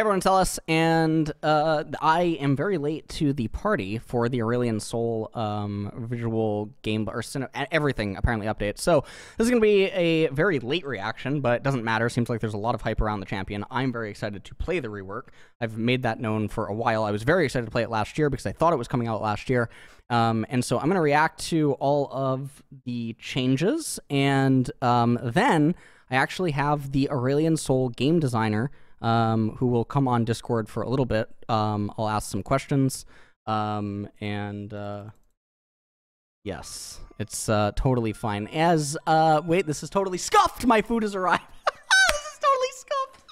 Everyone tell us, and I am very late to the party for the Aurelion Sol visual game or everything apparently update. So this is going to be a very late reaction, but it doesn't matter. Seems like there's a lot of hype around the champion. I'm very excited to play the rework. I've made that known for a while. I was very excited to play it last year because I thought it was coming out last year. And so I'm going to react to all of the changes, and then I actually have the Aurelion Sol game designer who will come on Discord for a little bit. I'll ask some questions, and yes, it's totally fine. As wait, this is totally scuffed. My food has arrived. This is totally scuffed.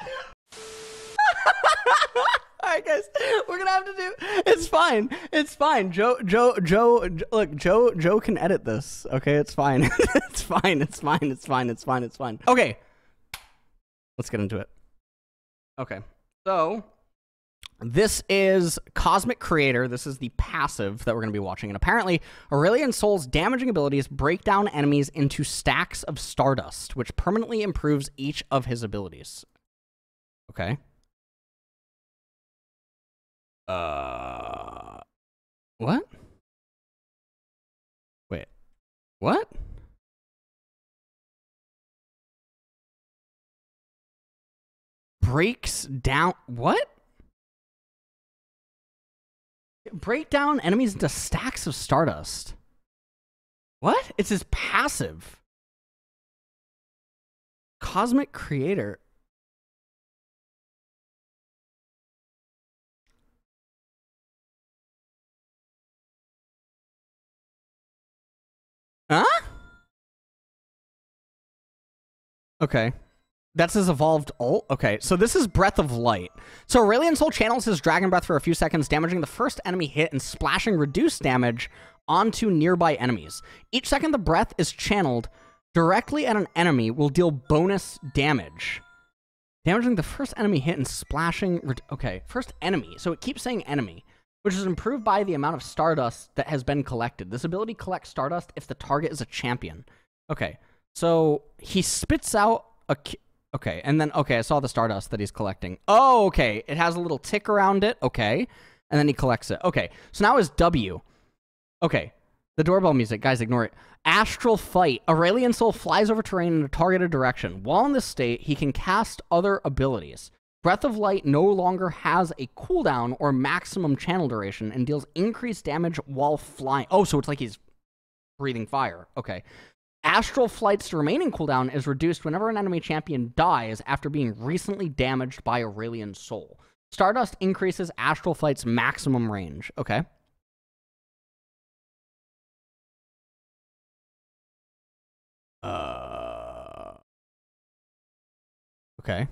All right, guys, we're gonna have to do. It's fine. It's fine. Joe. Look, Joe can edit this. Okay, it's fine. It's fine. It's fine. It's fine. It's fine. It's fine. Okay, let's get into it. Okay, so this is Cosmic Creator. This is the passive that we're going to be watching. And apparently, Aurelion Sol's damaging abilities break down enemies into stacks of stardust, which permanently improves each of his abilities. Okay. What? Wait. What? Breaks down what? Break down enemies into stacks of stardust. What? It's his passive. Cosmic Creator. Huh? Okay. That's his evolved ult? Okay, so this is Breath of Light. So Aurelion Sol channels his Dragon Breath for a few seconds, damaging the first enemy hit and splashing reduced damage onto nearby enemies. Each second the breath is channeled directly at an enemy will deal bonus damage. Damaging the first enemy hit and splashing... Okay, first enemy. So it keeps saying enemy, which is improved by the amount of stardust that has been collected. This ability collects stardust if the target is a champion. Okay, so he spits out a... Okay, and then, okay, I saw the stardust that he's collecting. Oh, okay, it has a little tick around it, okay, and then he collects it. Okay, so now his W. Okay, the doorbell music, guys, ignore it. Astral Fight. Aurelion Sol flies over terrain in a targeted direction. While in this state, he can cast other abilities. Breath of Light no longer has a cooldown or maximum channel duration and deals increased damage while flying. Oh, so it's like he's breathing fire. Okay. Astral Flight's remaining cooldown is reduced whenever an enemy champion dies after being recently damaged by Aurelion Sol. Stardust increases Astral Flight's maximum range. Okay. Okay.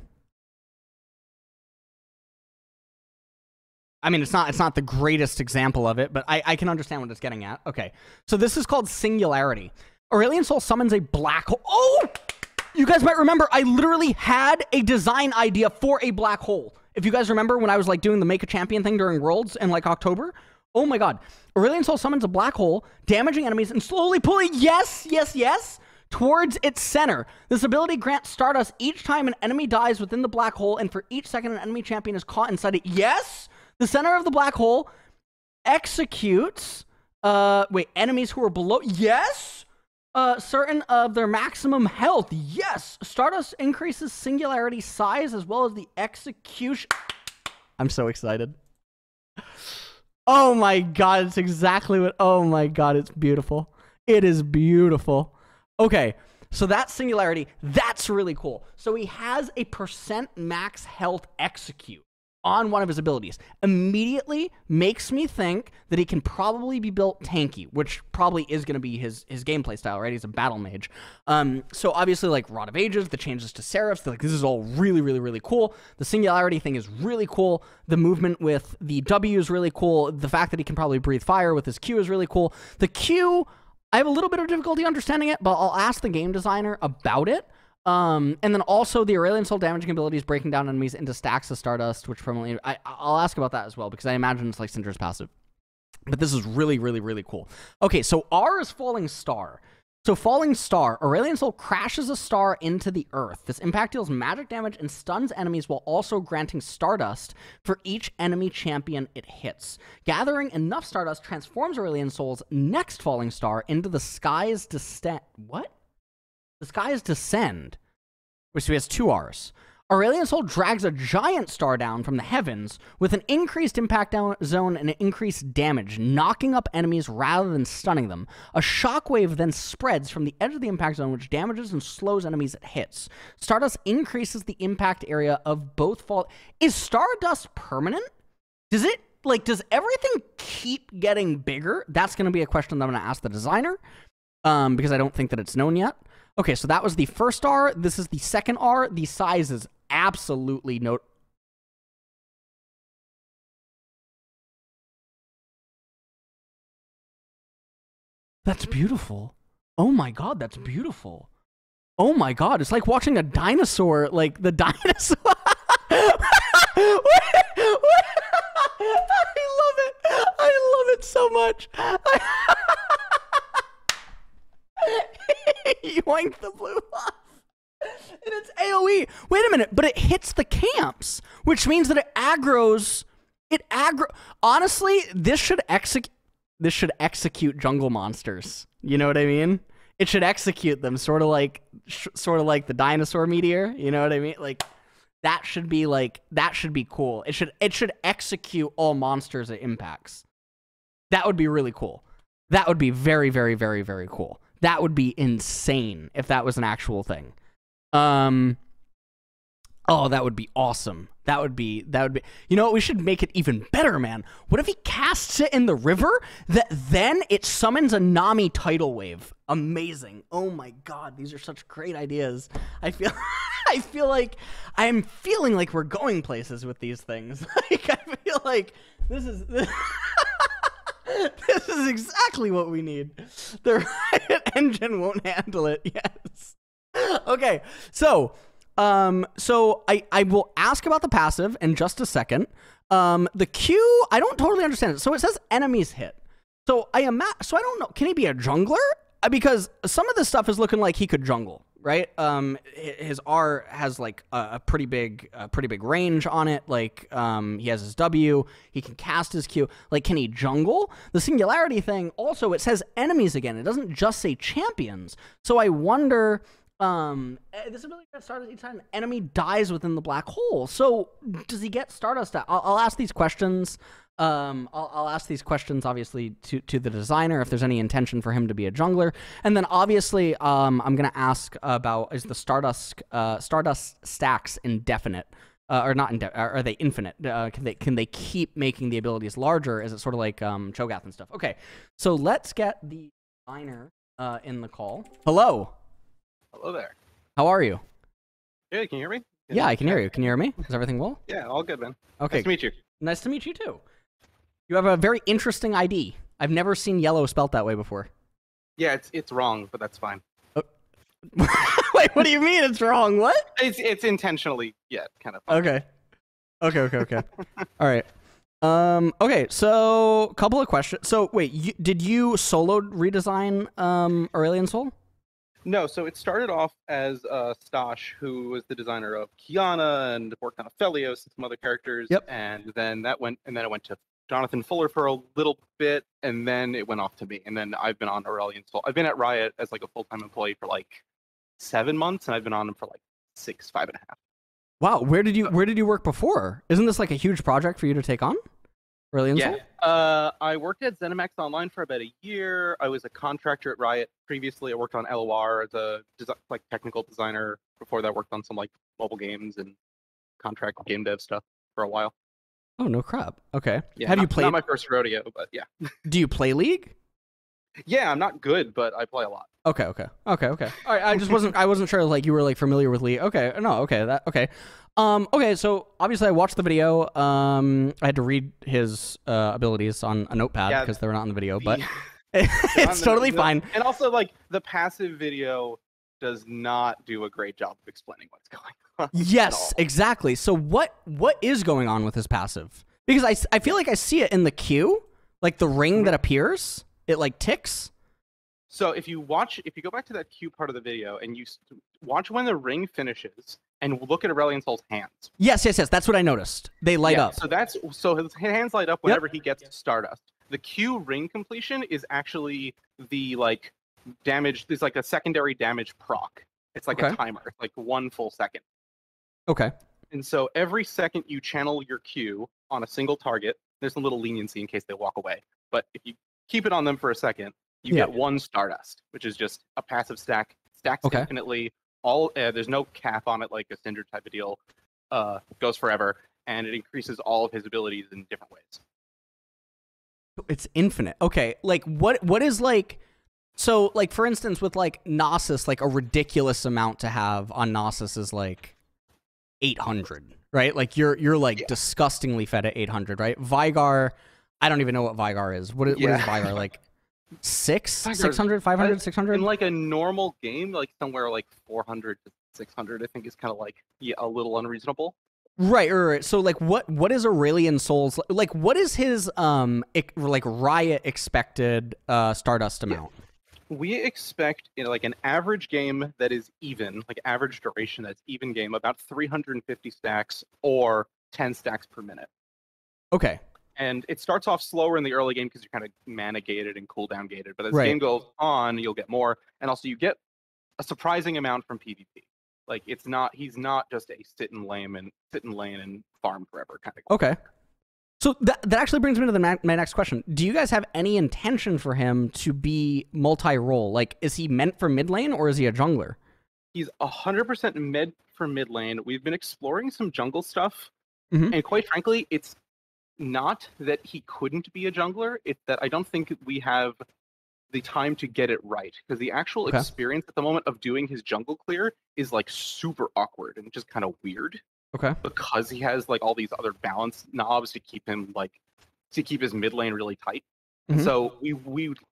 I mean, it's not the greatest example of it, but I can understand what it's getting at. Okay. So this is called Singularity. Aurelion Sol summons a black hole. Oh! You guys might remember, I literally had a design idea for a black hole. If you guys remember when I was like doing the Make a Champion thing during Worlds in like October. Oh my god. Aurelion Sol summons a black hole, damaging enemies and slowly pulling, yes, towards its center. This ability grants Stardust each time an enemy dies within the black hole, and for each second an enemy champion is caught inside it. Yes! The center of the black hole executes, enemies who are below, yes! Certain of their maximum health. Yes! Stardust increases Singularity size as well as the execution. I'm so excited. Oh my god, it's exactly what... Oh my god, it's beautiful. It is beautiful. Okay, so that Singularity, that's really cool. So he has a % max health execute on one of his abilities. Immediately makes me think that he can probably be built tanky, which probably is going to be his gameplay style, right? He's a battle mage. So obviously, like Rod of Ages, the changes to Seraphs, like this is all really, really, really cool. The Singularity thing is really cool. The movement with the W is really cool. The fact that he can probably breathe fire with his Q is really cool. The Q, I have a little bit of difficulty understanding it, but I'll ask the game designer about it. And then also the Aurelion Sol damaging abilities breaking down enemies into stacks of stardust, which permanently... I'll ask about that as well, because I imagine it's like Syndra's passive. But this is really, really, really cool. Okay, so R is Falling Star. So Falling Star. Aurelion Soul crashes a star into the earth. This impact deals magic damage and stuns enemies while also granting Stardust for each enemy champion it hits. Gathering enough Stardust transforms Aurelion Soul's next Falling Star into the Sky's Descent. What? The Sky's Descend. Which has 2 R's. Aurelion Soul drags a giant star down from the heavens with an increased impact zone and increased damage, knocking up enemies rather than stunning them. A shockwave then spreads from the edge of the impact zone, which damages and slows enemies it hits. Stardust increases the impact area of both fall. Is Stardust permanent? Does it, like, does everything keep getting bigger? That's going to be a question that I'm going to ask the designer, because I don't think that it's known yet. Okay, so that was the first R. This is the second R. The size is absolutely no... That's beautiful. Oh my god, that's beautiful. Oh my god, it's like watching a dinosaur, like the dinosaur... I love it. I love it so much. Yoink the blue off. And it's AoE. Wait a minute, but it hits the camps, which means that it aggroes. Honestly, this should execute jungle monsters. You know what I mean? It should execute them, sort of like the dinosaur meteor. You know what I mean? Like that should be cool. It should execute all monsters it impacts. That would be really cool. That would be very, very, very, very cool. That would be insane if that was an actual thing. Oh, that would be awesome. That would be, you know what? We should make it even better, man. What if he casts it in the river that then it summons a Nami tidal wave? Amazing. Oh my God. These are such great ideas. I feel I'm feeling like we're going places with these things. Like, I feel like this is exactly what we need. The Riot engine won't handle it. Yes. Okay. So I will ask about the passive in just a second. The Q, I don't totally understand it. So it says enemies hit. So I don't know. Can he be a jungler? Because some of this stuff is looking like he could jungle, right? His R has like a pretty big range on it. Like, he has his W, he can cast his Q. Like, can he jungle? The singularity thing also, it says enemies again. It doesn't just say champions. So I wonder, this ability gets started each time an enemy dies within the black hole. So does he get Stardust? I'll ask these questions. I'll ask these questions obviously to the designer if there's any intention for him to be a jungler, and then obviously I'm gonna ask about, is the Stardust stacks indefinite or not indefinite? Are they infinite? Can they keep making the abilities larger? Is it sort of like Cho'Gath and stuff? Okay, so let's get the designer in the call. Hello. Hello there. How are you? Good. Can you hear me? Yeah, I can hear you. Can you hear me? Is everything well? Yeah, all good, man. Okay. Nice to meet you. Nice to meet you too. You have a very interesting ID. I've never seen yellow spelt that way before. Yeah, it's wrong, but that's fine. Wait, what do you mean it's wrong? What? It's intentionally, yeah, kind of fun. Okay. All right. Okay, so couple of questions. So wait, did you solo redesign Aurelion Soul? No, so it started off as Stosh, who was the designer of Kiana and worked on Aphelios and some other characters. Yep. And then it went to Jonathan Fuller for a little bit, and then it went off to me. And then I've been on Aurelion Soul. I've been at Riot as like a full-time employee for like 7 months, and I've been on them for like 5.5. Wow, where did you work before? Isn't this like a huge project for you to take on? Aurelion Soul? Yeah. I worked at ZeniMax Online for about a year. I was a contractor at Riot. Previously, I worked on LOR as a technical designer. Before that, I worked on some like mobile games and contract game dev stuff for a while. Oh, no crap. Okay. Yeah, Have you played? Not my first rodeo, but yeah. Do you play League? Yeah, I'm not good, but I play a lot. Okay. All right, I wasn't sure like you were like familiar with League. Okay. No, okay. Okay, so obviously I watched the video. I had to read his abilities on a notepad because they were not in the video, but it's totally fine. And also, like, the passive video does not do a great job of explaining what's going on. Yes, exactly. So what is going on with his passive? Because I feel like I see it in the queue, like the ring that appears, it like ticks. So if you go back to that Q part of the video and you watch when the ring finishes and look at Aurelion Sol's hands. Yes. That's what I noticed. They light up. So his hands light up whenever he gets Stardust. The Q ring completion is actually the like damage. There's like a secondary damage proc. It's like a timer. It's like 1 full second. Okay. And so every second you channel your Q on a single target, there's a little leniency in case they walk away. But if you keep it on them for a second, you get 1 Stardust, which is just a passive stack. Stacks infinitely. There's no cap on it like a Cinder type of deal. Goes forever, and it increases all of his abilities in different ways. It's infinite. Okay, like what is like? So like for instance, with like Gnosis, like a ridiculous amount to have on Gnosis is like 800, right? Like you're like disgustingly fed at 800, right? Vigar, I don't even know what Vigar is. What is Vigar like? 600, 500, 600? In like a normal game, like somewhere like 400 to 600, I think is kind of like a little unreasonable. Right. So like what is Aurelion Sol's like what is his like Riot expected Stardust amount? We expect in like an average game that is even, like average duration that's even game, about 350 stacks or 10 stacks per minute. Okay. And it starts off slower in the early game because you're kind of mana gated and cooldown gated. But as the game goes on, you'll get more. And also you get a surprising amount from PvP. Like he's not just a sit in lane and farm forever kind of guy. Okay. So that actually brings me to my next question. Do you guys have any intention for him to be multi-role? Like, is he meant for mid lane or is he a jungler? He's 100% meant for mid lane. We've been exploring some jungle stuff. And quite frankly, it's not that he couldn't be a jungler. It's that I don't think we have the time to get it right, because the actual experience at the moment of doing his jungle clear is like super awkward and just kind of weird. Okay. Because he has like all these other balance knobs to keep his mid lane really tight. So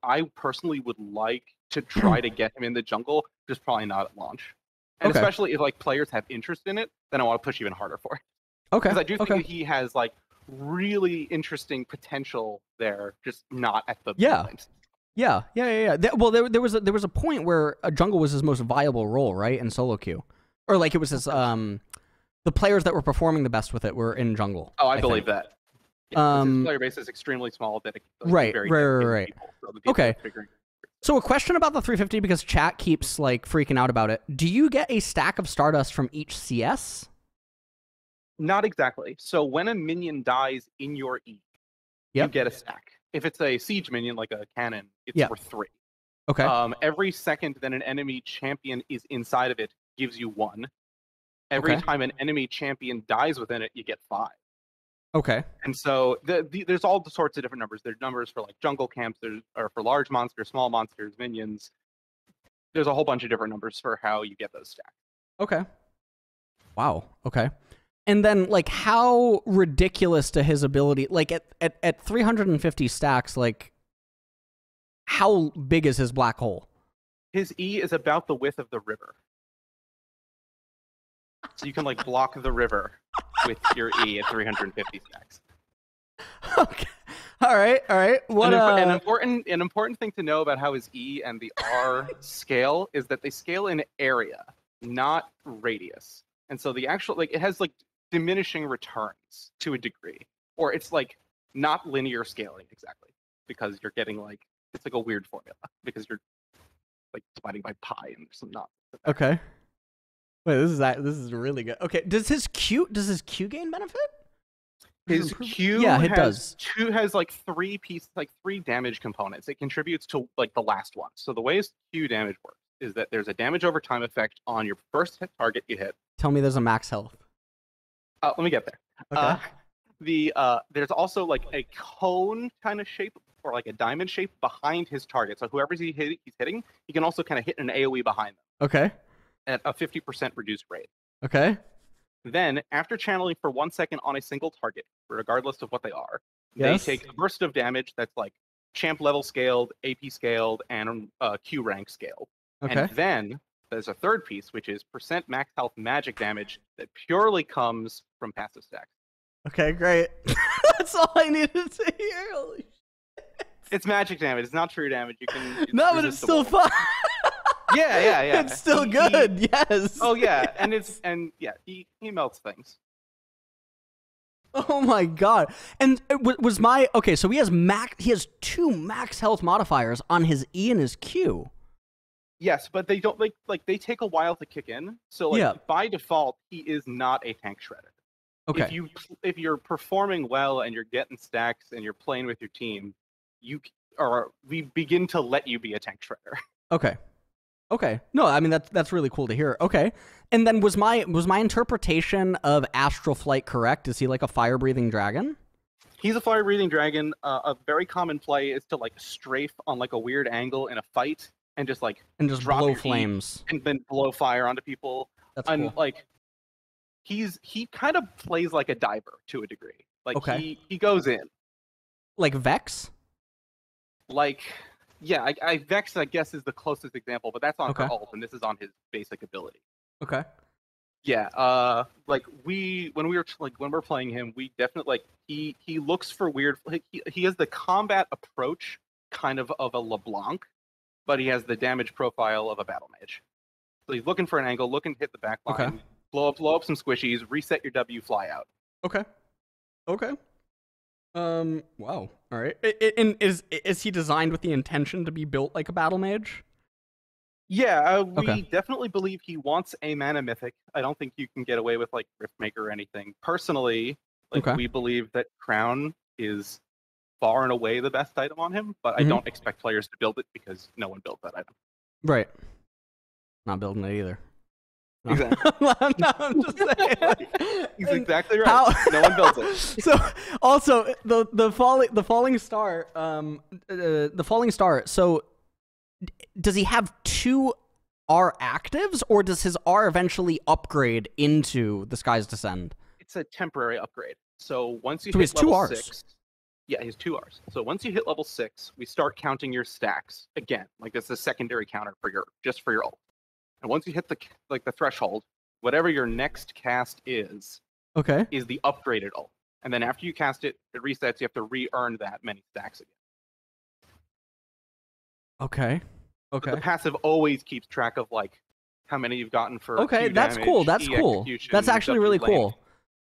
I personally would like to try to get him in the jungle, just probably not at launch. And especially if like players have interest in it, then I want to push even harder for it. Okay. Because I do think he has like really interesting potential there, just not at the point. Yeah. Well, there was a point where a jungle was his most viable role, right, in solo queue, or like it was his the players that were performing the best with it were in jungle. Oh, I believe that. Yeah, his player base is extremely small. Right. Okay. So a question about the 350, because chat keeps like freaking out about it. Do you get a stack of Stardust from each CS? Not exactly. So when a minion dies in your E, you get a stack. If it's a siege minion like a cannon, it's for 3. Okay. Every second that an enemy champion is inside of it gives you 1. Every time an enemy champion dies within it, you get 5. Okay. And so there's all sorts of different numbers. There's numbers for like jungle camps, or for large monsters, small monsters, minions. There's a whole bunch of different numbers for how you get those stacks. Okay. Wow. Okay. And then like how ridiculous to his ability, like at 350 stacks, like how big is his black hole? His E is about the width of the river. So you can like block the river with your E at 350 stacks. Okay. All right. What an important thing to know about how his E and the R scale is that they scale in area, not radius. And so the actual it has like diminishing returns to a degree, or it's like not linear scaling exactly, because you're getting like it's like a weird formula because you're like dividing by pi and there's some not. Okay. Wait, this is really good. Okay, does his Q gain benefit? His Q has like 3 pieces, like 3 damage components. It contributes to like the last one. So the way his Q damage works is that there's a damage over time effect on your first target you hit. Tell me there's a max health. Let me get there. Okay. There's also like a cone kind of shape, or like a diamond shape behind his target. So whoever he's hitting, he can also kind of hit an AoE behind them. Okay. At a 50% reduced rate. Okay. Then, after channeling for 1 second on a single target, regardless of what they are, they take a burst of damage that's like champ level scaled, AP scaled, and Q rank scaled. Okay. And then there's a third piece, which is percent max health magic damage that purely comes from passive stacks. Okay, great. That's all I needed to hear. Holy shit. It's magic damage. It's not true damage. You can. It's No, but it's still resistible. fun. Yeah. It's still good. Yes. Oh yeah, he melts things. Oh my god! And was my okay? So he has 2 max health modifiers on his E and his Q. Yes, but they don't like they take a while to kick in. So like by default, he is not a tank shredder. Okay. If you're performing well and you're getting stacks and you're playing with your team, we begin to let you be a tank shredder. Okay. No, I mean that's really cool to hear. Okay. And then was my interpretation of Astral Flight correct? Is he like a fire-breathing dragon? He's a fire-breathing dragon. A very common play is to like strafe on like a weird angle in a fight and just drop blow your flames and then blow fire onto people. That's cool. Like he kind of plays like a diver to a degree. Like he goes in. Like Vex? Like yeah, I Vex I guess is the closest example, but that's on her ult and this is on his basic ability. Okay. Yeah, like when we're playing him, we definitely he looks for weird. He has the combat approach kind of a LeBlanc, but he has the damage profile of a battle mage. So he's looking for an angle, looking to hit the back line, blow up some squishies, reset your W, fly out. Okay. Wow. All right. And is he designed with the intention to be built like a battle mage? Yeah, we definitely believe he wants a mana mythic. I don't think you can get away with like Riftmaker or anything. Personally, we believe that Crown is far and away the best item on him, but I don't expect players to build it because no one built that item. Right. Not building it either. No. Exactly. I'm just saying. He's exactly right. No one builds it. So also the falling star. The falling star. So does he have 2 R actives, or does his R eventually upgrade into the Skies Descend? It's a temporary upgrade. So once you hit level 2 6, yeah, he has 2 Rs. So once you hit level 6, we start counting your stacks again. Like this is a secondary counter for your ult. And once you hit the threshold, whatever your next cast is the upgraded ult. And then after you cast it, it resets. You have to re-earn that many stacks again. Okay. So the passive always keeps track of like how many you've gotten for. Okay, that's damage, cool. That's cool. That's actually really cool.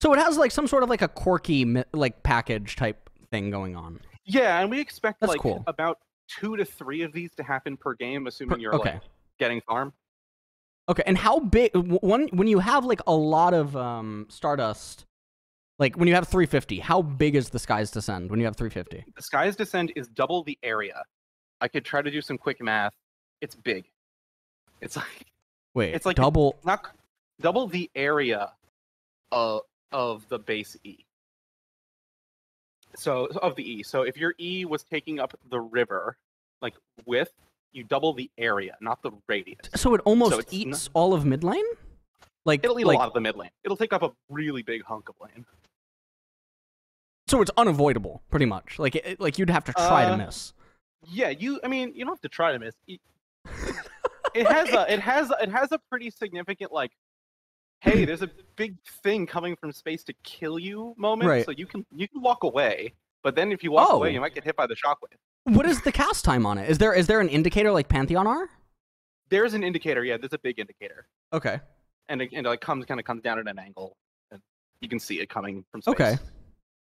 So it has like some sort of like a quirky like package type thing going on. Yeah, and we expect about 2 to 3 of these to happen per game, assuming you're like getting farm. Okay, and how big when you have like a lot of Stardust, like when you have 350, how big is the Skies Descend when you have 350? The Skies Descend is double the area. I could try to do some quick math. It's big. It's like it's like double the area of the base E. So of the E. So if your E was taking up the river, like width, you double the area, not the radius. So it almost eats all of mid lane? Like it'll eat a lot of the mid lane. It'll take up a really big hunk of lane. So it's unavoidable, pretty much. Like you'd have to try to miss. Yeah, you don't have to try to miss. It has a pretty significant like, hey, there's a big thing coming from space to kill you moment. Right. So you can walk away, but then if you walk away, you might get hit by the shockwave. What is the cast time on it? Is there an indicator like Pantheon R? There's an indicator, yeah. There's a big indicator. Okay. And it like comes down at an angle, and you can see it coming from space. Okay.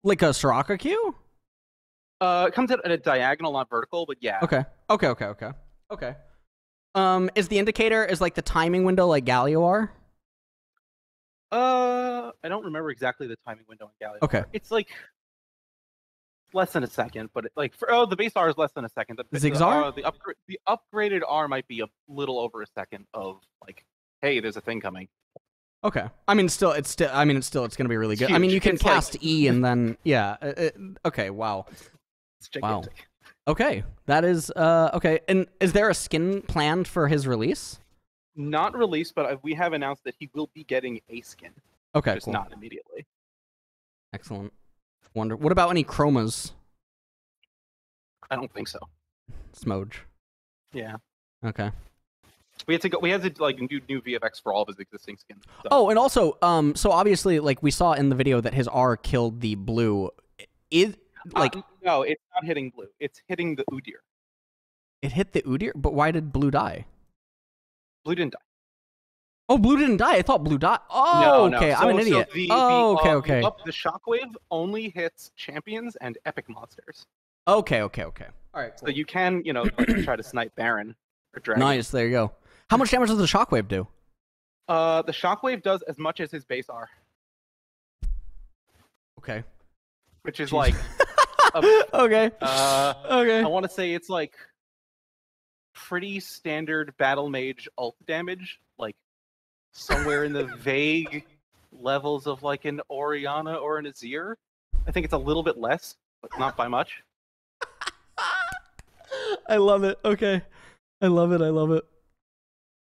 Like a Soraka Q? It comes at a diagonal, not vertical, but yeah. Okay. Is the indicator like the timing window like Galio R? I don't remember exactly the timing window in Galio. Okay. It's like less than a second, but the base R is less than a second. The upgraded R might be a little over a second of like, hey, there's a thing coming. Okay. I mean, it's gonna be really good. Huge. I mean, you can cast E and then okay. Wow. It's gigantic. Wow. Okay, that is okay. And is there a skin planned for his release? Not released, but we have announced that he will be getting a skin. Okay, just not immediately. Excellent. What about any chromas? I don't think so. Smoj. Yeah. Okay. We had to like do new VFX for all of his existing skins. So. Oh, and also, so obviously, like we saw in the video that his R killed the blue. No, it's not hitting blue. It's hitting the Udyr. It hit the Udyr, but why did blue die? Blue didn't die. Oh, blue didn't die. I thought blue died. Oh, No, okay. no. I'm an idiot. Okay. The shockwave only hits champions and epic monsters. Okay. All right. Cool. So you can, like, try to snipe Baron or Dragon. Nice. There you go. How much damage does the shockwave do? The shockwave does as much as his base R. Okay. Which is like. Okay. I want to say it's like pretty standard battle mage ult damage, like somewhere in the vague levels of like an Orianna or an Azir. I think it's a little bit less, but not by much. I love it. Okay. I love it.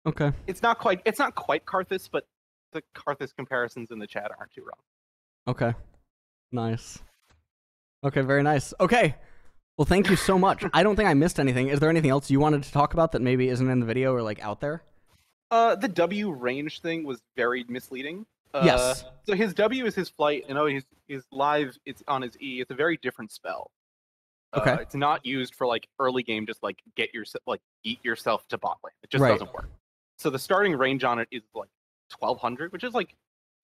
Okay. It's not quite Karthus, but the Karthus comparisons in the chat aren't too wrong. Okay. Nice. Okay, very nice. Okay. Well, thank you so much. I don't think I missed anything. Is there anything else you wanted to talk about that maybe isn't in the video or like out there? The W range thing was very misleading. Yes. So his W is his flight, and his live, it's on his E. It's a very different spell. Okay. It's not used for like early game, just like eat yourself to bot lane. It just doesn't work. So the starting range on it is like 1200, which is like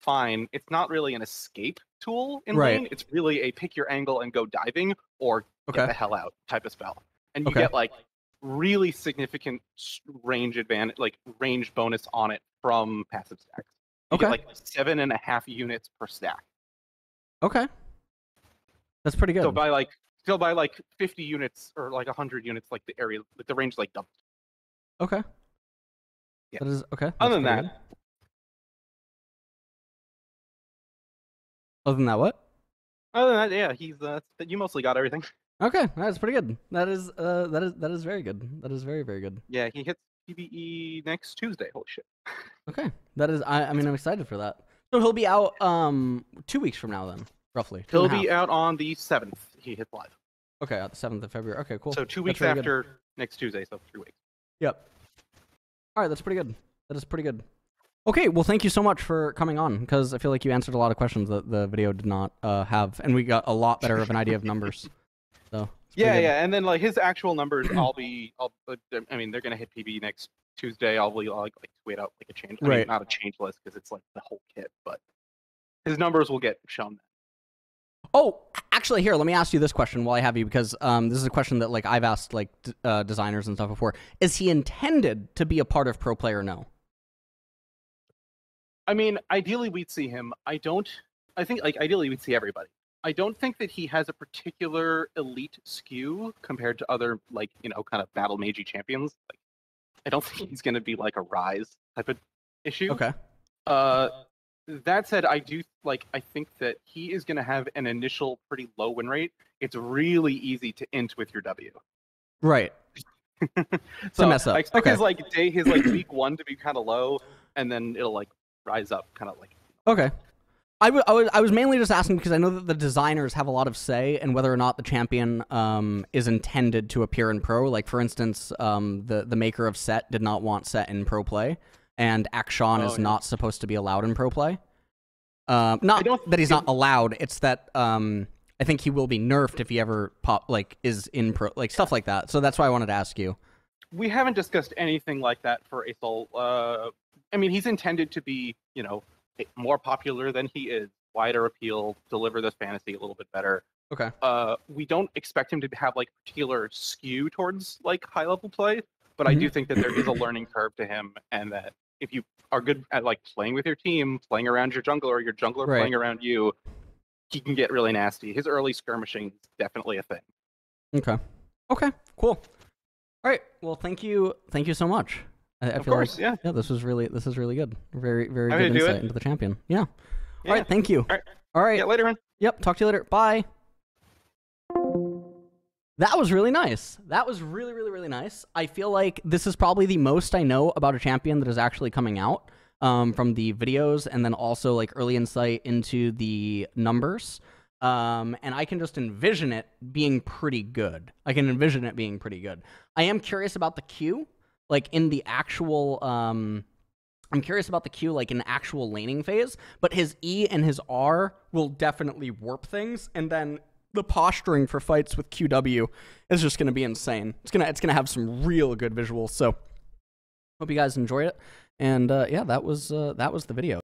fine. It's not really an escape tool in lane. It's really a pick your angle and go diving or get the hell out type of spell. And you get like really significant range advantage, like range bonus on it from passive stacks. You get like 7.5 units per stack. Okay. That's pretty good. So by like 50 units or like 100 units, like the area, like the range like doubles. Okay. Yeah. That is okay. Other than that. Good. Other than that, what? Other than that, yeah, he's you mostly got everything. Okay, that's pretty good. That is very good. That is very good. Yeah, he hits PBE next Tuesday. Holy shit. Okay, that is. I mean, I'm excited for that. So he'll be out 2 weeks from now, then, roughly. He'll be out on the 7th. He hits live. Okay, the 7th of February. Okay, cool. So 2 weeks after next Tuesday, so 3 weeks. Yep. All right, that's pretty good. That is pretty good. Okay, well, thank you so much for coming on, because I feel like you answered a lot of questions that the video did not have, and we got a lot better of an idea of numbers. So yeah, and then like his actual numbers, I mean, they're gonna hit PB next Tuesday. I'll like tweet out like a change, I mean, not a change list because it's like the whole kit, but his numbers will get shown. Oh, actually, here, let me ask you this question while I have you, because this is a question that like I've asked like designers and stuff before. Is he intended to be a part of Pro Player? No. I mean, ideally we'd see him. I think like ideally we'd see everybody. I don't think that he has a particular elite skew compared to other like, kind of battle magey champions. Like, I don't think he's going to be like a Rise type of issue. Okay. That said, I think that he is going to have an initial pretty low win rate. It's really easy to int with your W. Right. So to mess up. I expect his week 1 to be kind of low, and then it'll like rise up kind of like. Okay. I was mainly just asking because I know that the designers have a lot of say in whether or not the champion is intended to appear in pro. Like, for instance, the maker of Set did not want Set in pro play, and Akshan is not supposed to be allowed in pro play. Not that he's not allowed, it's that I think he will be nerfed if he ever is in pro, like stuff like that. So that's why I wanted to ask you. We haven't discussed anything like that for Aethel. I mean, he's intended to be, more popular than he is, wider appeal, deliver this fantasy a little bit better. Okay. We don't expect him to have like particular skew towards like high level play, but I do think that there is a learning curve to him, and that if you are good at like playing with your team, playing around your jungler, or your jungler playing around you, he can get really nasty. His early skirmishing is definitely a thing. Okay. Cool. All right. Well, thank you so much. I feel like this is really good. Very good insight into the champion. Yeah. All right. Thank you. All right. Yeah. Later, man. Yep. Talk to you later. Bye. That was really nice. That was really nice. I feel like this is probably the most I know about a champion that is actually coming out from the videos, and then also like early insight into the numbers. And I can just envision it being pretty good. I am curious about the Q, like in the actual, I'm curious about the Q, like in the actual laning phase, but his E and his R will definitely warp things. And then the posturing for fights with QW is just going to be insane. It's gonna have some real good visuals. So hope you guys enjoyed it. And yeah, that was the video.